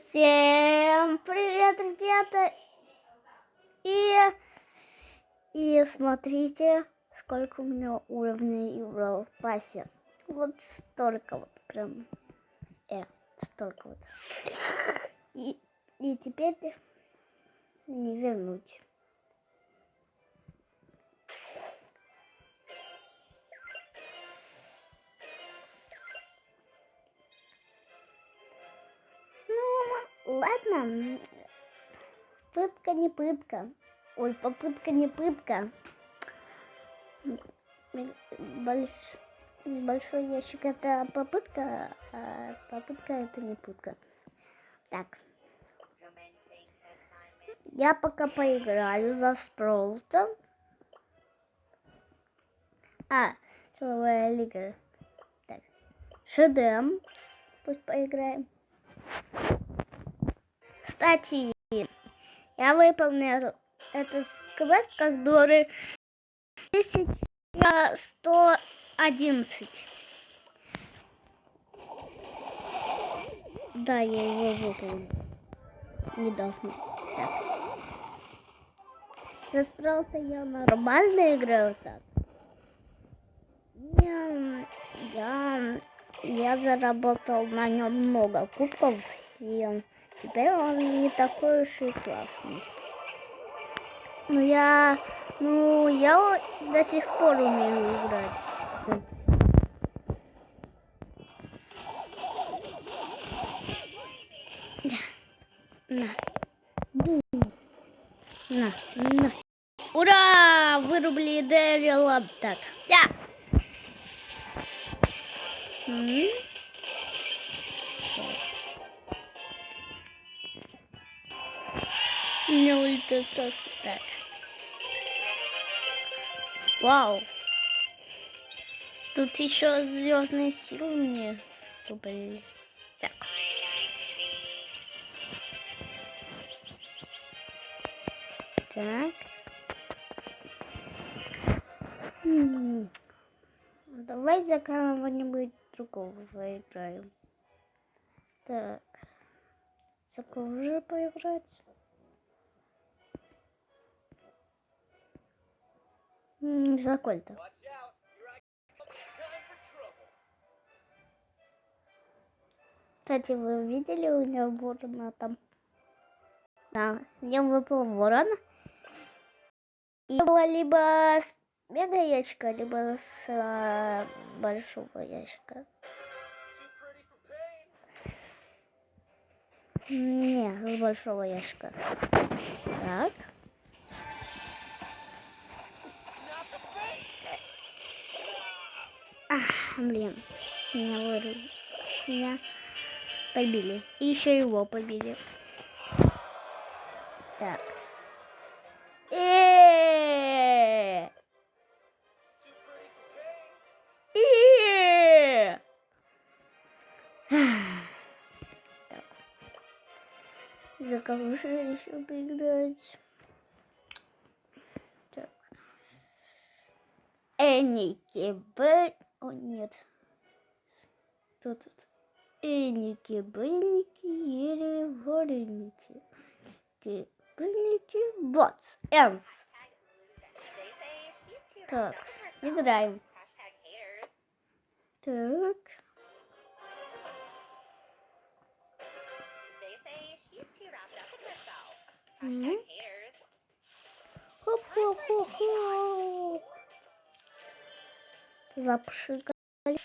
Всем привет, ребята! И смотрите, сколько у меня уровней в Brawl Pass. Вот столько вот прям. Столько вот. И теперь не вернуть. Ну, ладно. Пытка не пытка. Ой, попытка не пытка. Большой ящик это попытка, а попытка это не пытка. Так. Я пока поиграю за Спролтом. Силовая лига. Так. Шедем. Пусть поиграем. Кстати, я выполнил этот квест, который 1111. Да, я его выполнил. Недавно. Так. За Спролта я нормально играю так. Я заработал на нем много кубков, и теперь он не такой уж и классный. Но я до сих пор умею играть. На. Ура! Вырубили Дэрила. Так. У меня ульт остался. Так. Вау. Тут еще звездные силы мне были. Так. Так. Давай за кого-нибудь другого поиграем. Так. За кого же поиграть? За Кольта. Кстати, вы видели у него ворона там? Да, мне выпал ворон. И было либо с мега ящика, либо с большого ящика. Не, с большого ящика. Так. Блин. Меня побили. И еще его побили. Так. За кого же еще поиграть? Так. Эники Б. О, нет. Тут. Эники, бенники, еле вареники. Бенники, ботс, эмс. Так, играем. Так. Хоп-хоп-хоп-хоп. Запшикали.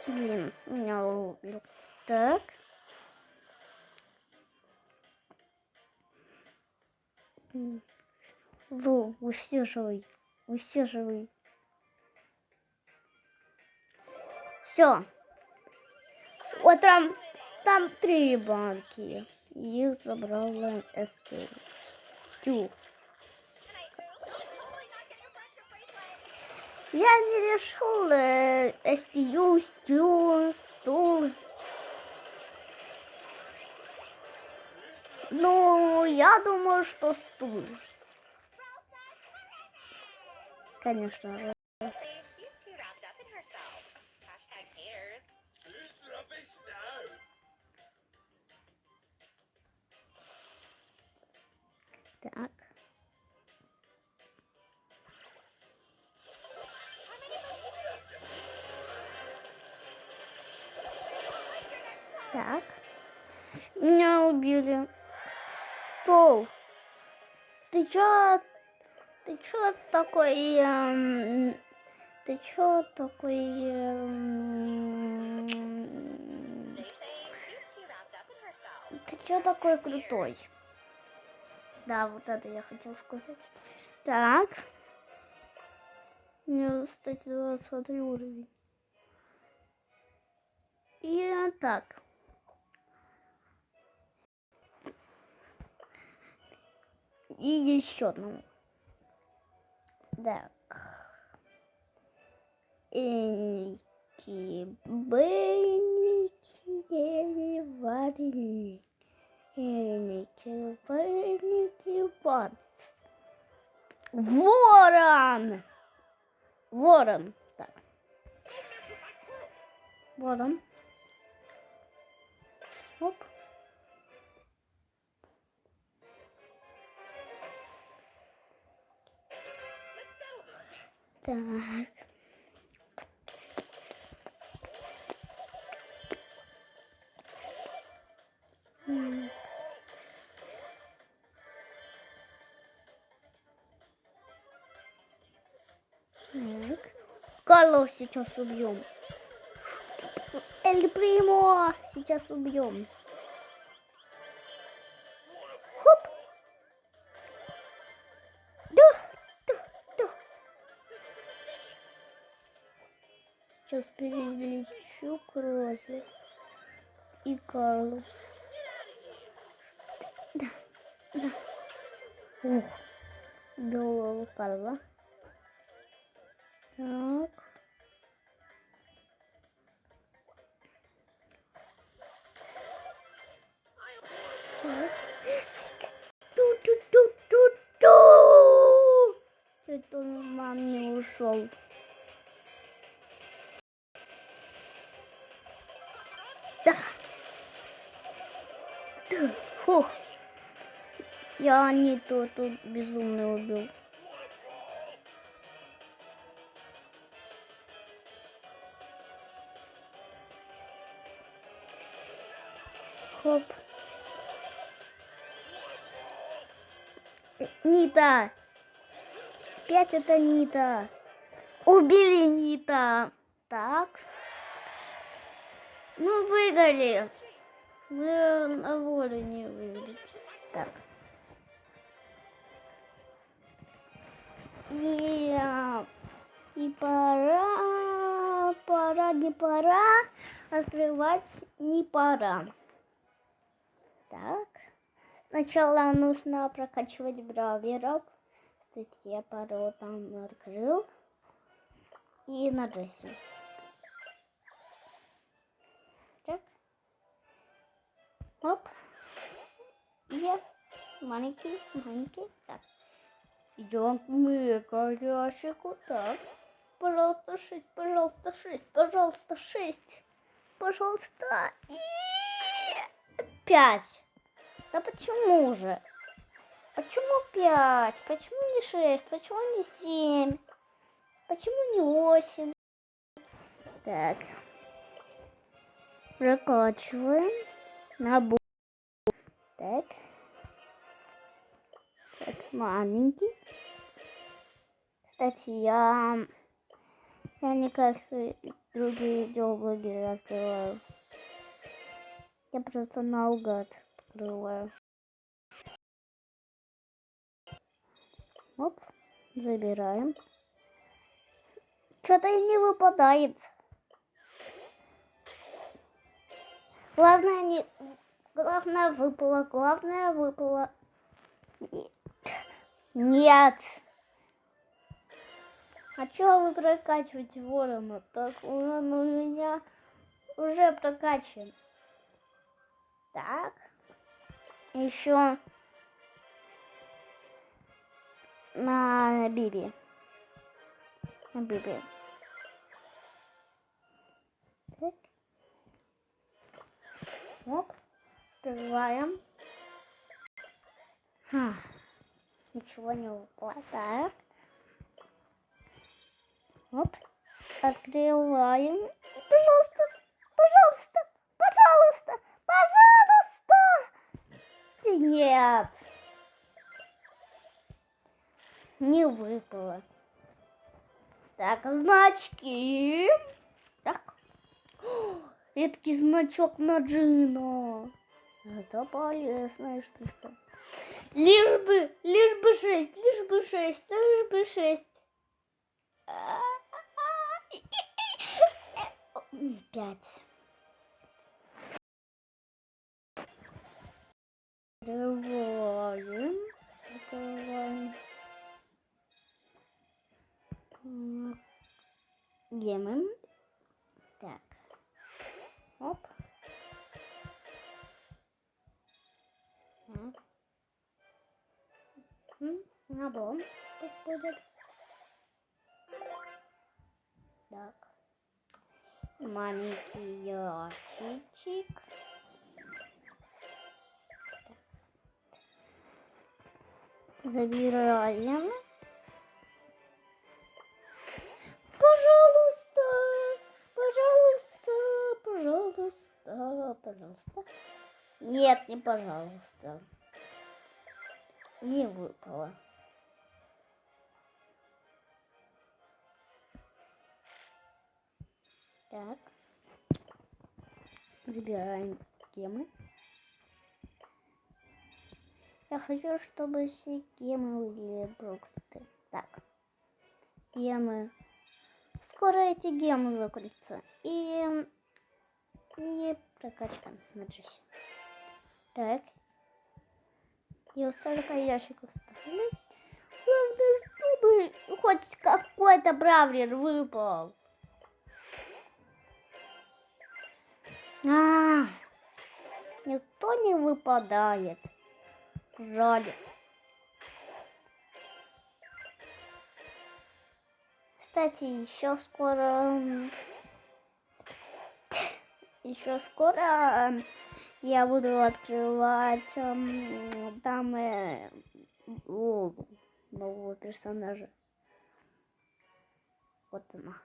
Блин, меня убил. Так. Лу, высиживай. Все. Вот там 3 банки. Их забрала СТ. Я не решил стул. Ну, я думаю, что стул. Конечно же. Так. Так. Меня убили. Стол. Ты чё такой... ты чё такой... ты чё такой крутой? Да, вот это я хотел сказать. Так. Мне, кстати, 20 уровень. И так. И еще одну. Так. Эники, беники, вареники. Эники, беники, бац. Ворон! Ворон. Так. Ворон. Оп. Так. Так. Карлов сейчас убьем. Эль Примо сейчас убьем. Хоп. Да. Сейчас перелечу кровь. И Карлу. Да. Ух. Белого Карла. Так. Ту-ту-ту-ту-ту. Это он мам не ушел. Да. Фух. Я не тут безумно убил. Хоп. Нита. Опять это Нита. Убили Нита. Так. Ну, выиграли. Вы на воле не выиграли. Так. И пора, не пора. Открывать не пора. Так. Сначала нужно прокачивать бравлеров. Кстати, я пару там открыл. И на Джесси. Так. Оп. И маленький. Так. Идем к мега-ящику. Так. Пожалуйста, 6. Пожалуйста, 6. Пожалуйста, 6. Пожалуйста. И 5. Да почему же? Почему 5? Почему не 6? Почему не 7? Почему не 8? Так. Прокачиваем. Набор. Так. Так, маленький. Кстати, я не как другие видеоблогеры открываю. Я просто наугад открываю. Оп, забираем. Что-то и не выпадает. Главное выпало. Нет. А чё вы прокачиваете ворона? Так он у меня уже прокачан. Так. Еще на Биби. 5. Биби. Так. Оп. Открываем. Ничего не выпало. Так. Оп. Открываем. Пожалуйста. Пожалуйста. Пожалуйста. Пожалуйста. Нет. Не выпало. Так, значки. Так. Редкий значок на Джина. Это полезная штука. Лишь бы 6, лишь бы 6, лишь бы 6. 5. Открываем. Гемы. Так. Оп. Так. Набор тут будет. Так. Маленький ящичек. Забираем. Пожалуйста, пожалуйста, пожалуйста, пожалуйста. Нет, не пожалуйста. Не выпало. Так. Забираем гемы. Я хочу, чтобы все гемы были прокляты. Так. Гемы. Скоро эти гемы закончатся. И прокачка на Джесси. Так. И столько ящиков осталось. Главное, чтобы хоть какой-то бравлер выпал. Никто не выпадает. Жаль. Кстати, еще скоро я буду открывать там Лолу, нового персонажа. Вот она.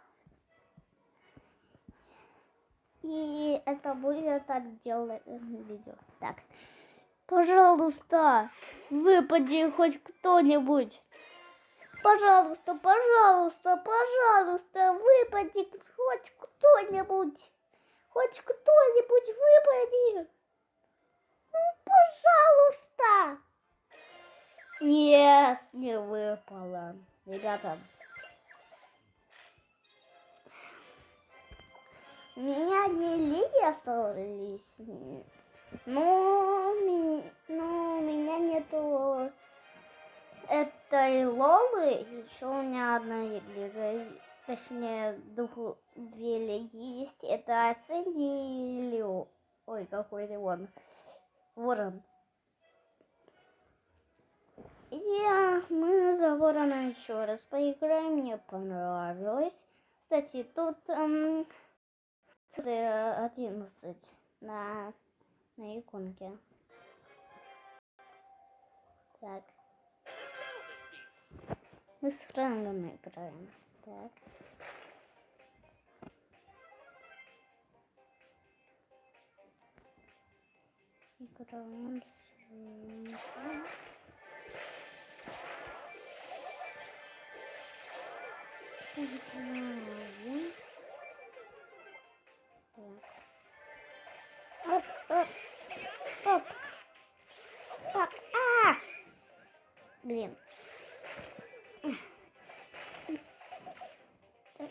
И это будет отдельное видео. Так, пожалуйста, выпади хоть кто-нибудь. Пожалуйста, пожалуйста, пожалуйста, выпади хоть кто-нибудь. Хоть кто-нибудь выпади. Ну, пожалуйста. Нет, не выпало. Ребята. У меня не лиги остались. Но у меня нету этой Лолы. Еще у меня одна лига. Точнее, две лиги есть. Это Сэнди и Лео. Ой, какой он. Ворон. И мы за Ворона еще раз поиграем. Мне понравилось. Кстати, тут цифры 11 на иконке. Так. Мы с френдом играем. Так. Играем с френдом. Играем. Так. Оп, оп, оп. Так, блин. Так.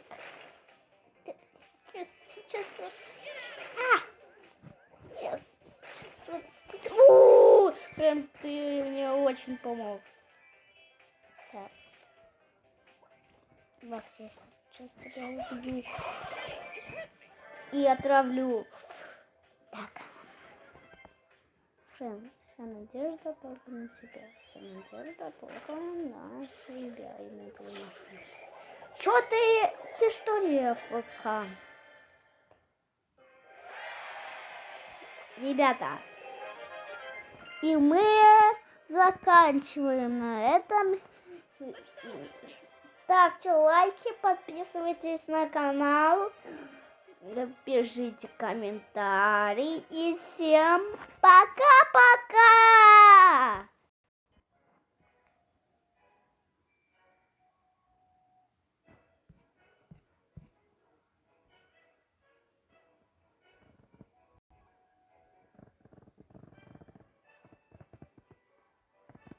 Сейчас вот. Сейчас вот. Прям ты мне очень помог. Так. Вас я сейчас тебя убью. И отравлю. Так. Фрэн, вся надежда только на тебя. Вся надежда только на себя и на твою машину. Чё ты что ли, АФК? Ребята, и мы заканчиваем на этом. Ставьте лайки, подписывайтесь на канал, пишите комментарии и всем пока-пока!